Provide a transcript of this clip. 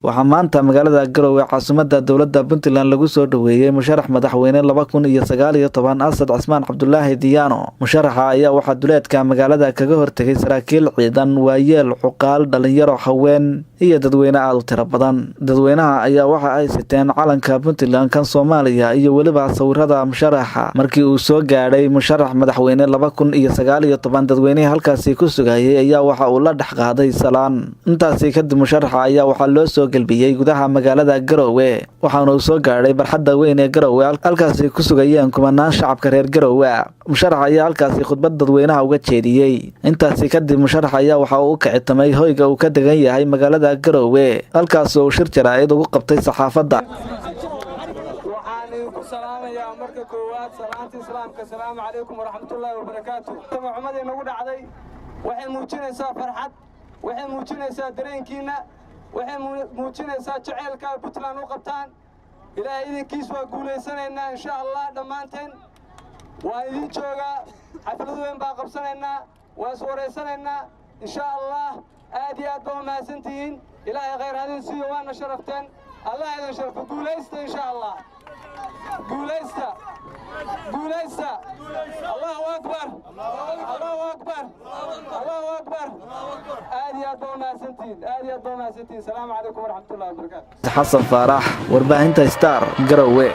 waxaa maanta magaalada Garowe caasimadda dowladda Puntland lagu soo dhaweeyay musharax madaxweyne 2019 Asad Cismaan Cabdullaahi Diyaano. Musharaxa ayaa waxaa duleedka magaalada kaga hortagay saraakiil ciidan, waayeel, cuqaal, dhalinyaro, haween iyo dadweyne aad u tiro badan. Dadweynaha ayaa waxa ay siteen calanka Puntland kan Soomaaliya iyo waliba sawirada musharaxa. Markii uu soo gaadhay musharax madaxweyne 2019 dadweynaha halkaasi ku sugayay ayaa waxa uu la dhaxqaaday salaan. Intaasi kadib musharaxa ayaa waxa loo soo galbiyay gudaha magaalada Garowe, waxaana uu soo gaadhay barxadda weyn ee Garowe halkaasi ku sugayeen kumanaan shacabka reer Garowe. Musharax ayaa halkaasi khudbad dadweynaha uga jeediyay. Intaasi kadib musharax ayaa waxa uu ka citamay hoyga uu ka degan yahay magaalada Garowe, halkaas oo shir jaraa'id ugu qabtay saxaafadda. marka koowaad salaanta islaamka assalaamu calaykum waraxmatullaahi wabarakaatuh. Maxamed inagu dhacday waxay muujinaysaa farxad, waxay muujinaysaa dareenkiina, waxay muujinaysaa jaceylka Puntland u qabtaan. ilaahay idinkiis waa guuleysanaynaa insha Allah dhammaanteen. waa idin joogaa, xaflad weyn baa qabsanaynaa, waa is wareysanaynaa insha Allah. aad iyo aad baa mahadsantihiin. ilaahay khayr hadin siiyo, waana sharafteen. Allah idin sharfo. guuleysta insha Allah. guuleysta guuleysta. Allahu akbar, Allahu akbar, Allahu akbar. aad iyo aad baa mahadsantihiin, aad iyo aad baa mahadsantihiin. Assalaamu calaykum waraxmatullaahi wabarakaatuh. Xasan Faarax, warbaahinta Star, Garowe.